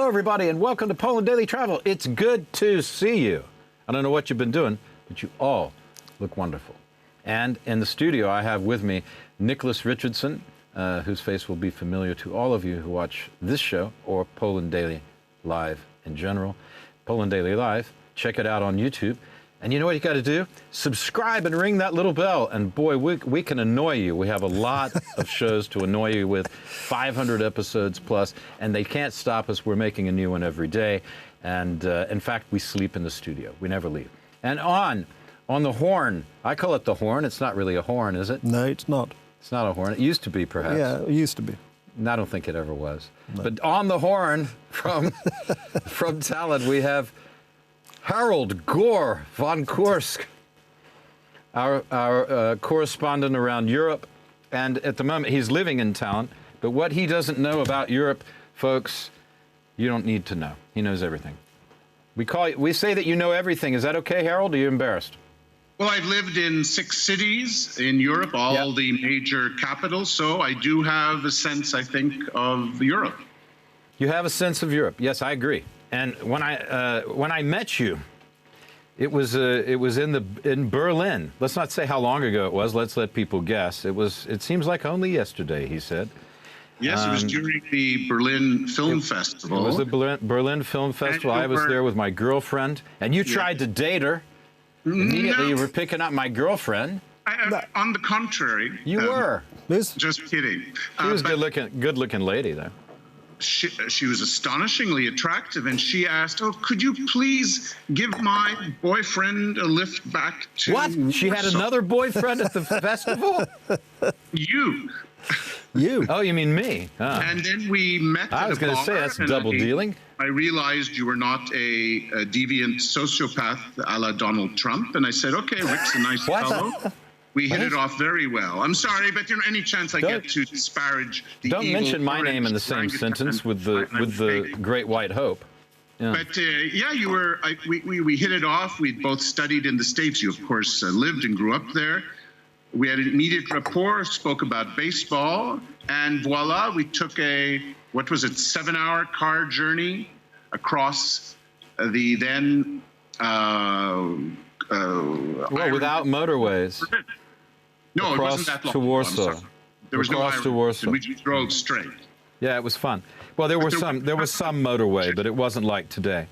Hello, everybody, and welcome to Poland Daily Travel. It's good to see you. I don't know what you've been doing, but you all look wonderful. And in the studio, I have with me Nicholas Richardson, whose face will be familiar to all of you who watch this show or Poland Daily Live in general. Poland Daily Live, check it out on YouTube. And you know what you got to do? Subscribe and ring that little bell. And boy, we can annoy you. We have a lot of shows to annoy you with, 500 episodes plus, and they can't stop us. We're making a new one every day. And in fact, we sleep in the studio. We never leave. And on the horn, I call it the horn. It's not really a horn, is it? No, it's not. It's not a horn. It used to be, perhaps. Yeah, it used to be. And I don't think it ever was. No. But on the horn from Tallin, we have Hrold von Kursk, our correspondent around Europe. And at the moment, he's living in Tallin. But what he doesn't know about Europe, folks, you don't need to know. He knows everything. We say that you know everything. Is that okay, Hrold? Are you embarrassed? Well, I've lived in 6 cities in Europe, all the major capitals, so I do have a sense, I think, of Europe. You have a sense of Europe. Yes, I agree. And when I met you, it was in Berlin. Let's not say how long ago it was. Let's let people guess. It seems like only yesterday, he said. Yes, it was during the Berlin Film Festival. It was the Berlin Film Festival. I was there with my girlfriend, and you tried to date her. Immediately, you were picking up my girlfriend. On the contrary. You were. Just kidding. She was a good-looking lady, though. She was astonishingly attractive, and she asked, "Oh, could you please give my boyfriend a lift back to..." What? She had another boyfriend at the festival? You. You? Oh, you mean me? Oh. And then we met. I was going to say that's double dealing. I realized you were not a deviant sociopath a la Donald Trump, and I said, "Okay, Rick's a nice fellow." We hit it off very well. I'm sorry, but any chance I get to disparage the don't mention my name in the same sentence with the Great White Hope. Yeah. But yeah, you were. We hit it off. We both studied in the States. You, of course, lived and grew up there. We had an immediate rapport. Spoke about baseball, and voila, we took a 7-hour car journey across the then. Well, without motorways. No, it wasn't that long. To Warsaw. There was no to Warsaw. We just drove straight. Yeah, it was fun. Well, there was some motorway, but it wasn't like today.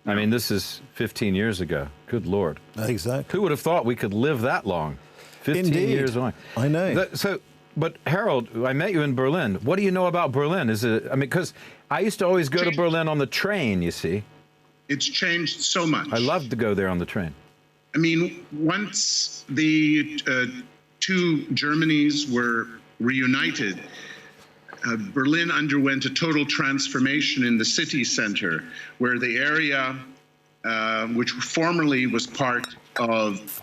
No. I mean, this is 15 years ago. Good Lord. Exactly. Who would have thought we could live that long? 15 Indeed. years on. I know. But Hrold, I met you in Berlin. What do you know about Berlin? Because I used to always go to Berlin on the train, you see. It's changed so much. I love to go there on the train. I mean, once the two Germanys were reunited, Berlin underwent a total transformation in the city center, where the area, which formerly was part of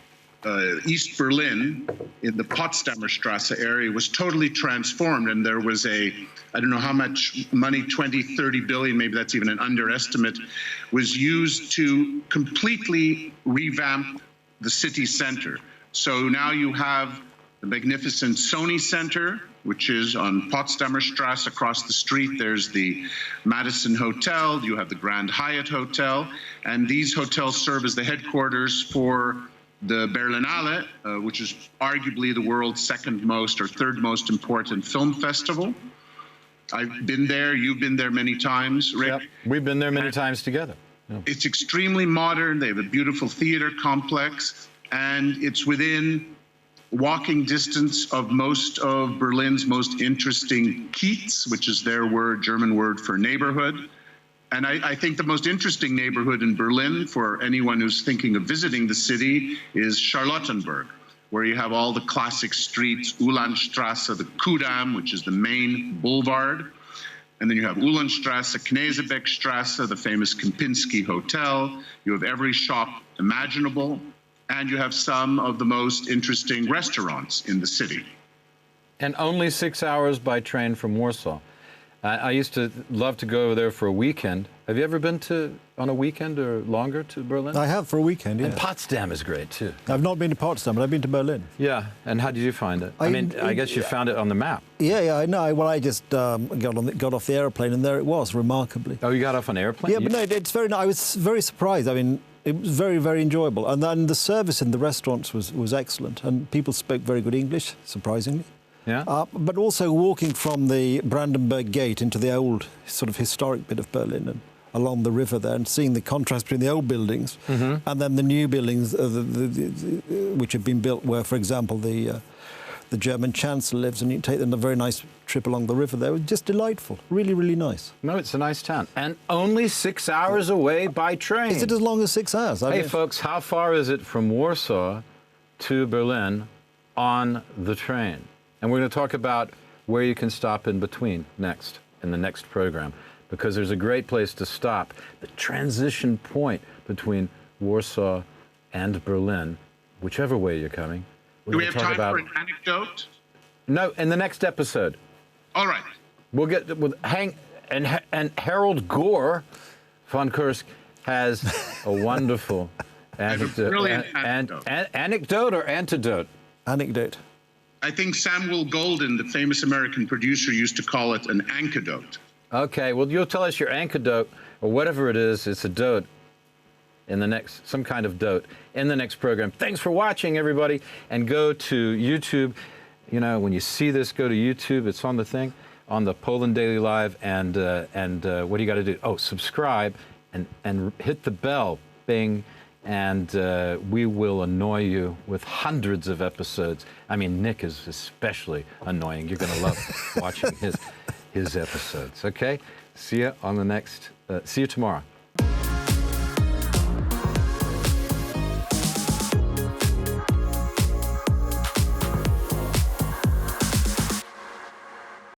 East Berlin, in the Potsdamer Straße area, was totally transformed, and there was I don't know how much money, 20, 30 billion, maybe that's even an underestimate, was used to completely revamp the city center. So now you have the magnificent Sony Center, which is on Potsdamer Straße across the street. There's the Madison Hotel, you have the Grand Hyatt Hotel, and these hotels serve as the headquarters for the Berlinale, which is arguably the world's second most or third most important film festival. I've been there, you've been there many times, Rick. Yep. We've been there many times together. Yeah. It's extremely modern, they have a beautiful theater complex, and it's within walking distance of most of Berlin's most interesting Kiez, which is their German word for neighborhood. And I think the most interesting neighborhood in Berlin for anyone who's thinking of visiting the city is Charlottenburg, where you have all the classic streets, Ulandstrasse, the Kudamm, which is the main boulevard. And then you have Uhlandstrasse, Knesebeckstrasse, the famous Kempinski Hotel. You have every shop imaginable. And you have some of the most interesting restaurants in the city. And only 6 hours by train from Warsaw. I used to love to go over there for a weekend. Have you ever been on a weekend or longer to Berlin? I have for a weekend, yeah. And Potsdam is great too. I've not been to Potsdam, but I've been to Berlin. Yeah, and how did you find it? I guess you found it on the map. Yeah, I know. Well, I just got off the aeroplane, and there it was, remarkably. Oh, you got off an airplane? Yeah, but no, it's very nice. I was very surprised. I mean, it was very, very enjoyable. And then the service in the restaurants was excellent, and people spoke very good English, surprisingly. Yeah. But also walking from the Brandenburg Gate into the old sort of historic bit of Berlin and along the river there, and seeing the contrast between the old buildings and then the new buildings which have been built where, for example, the German Chancellor lives, and you take them a very nice trip along the river there. It was just delightful. Really, really nice. No, it's a nice town. And only 6 hours away by train. Is it as long as 6 hours? Hey, folks, how far is it from Warsaw to Berlin on the train? And we're going to talk about where you can stop in between next, in the next program, because there's a great place to stop, the transition point between Warsaw and Berlin, whichever way you're coming. Do we have time for an anecdote? No, in the next episode. All right. We'll get with and Hrold Gore von Kursk has a wonderful anecdote. Brilliant anecdote. Anecdote or antidote? Anecdote. I think Samuel Goldwyn, the famous American producer, used to call it an anecdote. Okay, well, you'll tell us your anecdote, or whatever it is, it's a dote, in the next, some kind of dote, in the next program. Thanks for watching, everybody, and go to YouTube. You know, when you see this, go to YouTube. It's on the thing, on the Poland Daily Live, and what do you got to do? Oh, subscribe, and hit the bell, bing, and we will annoy you with hundreds of episodes. I mean, Nick is especially annoying. You're going to love watching his episodes. Okay, see you on the next. See you tomorrow.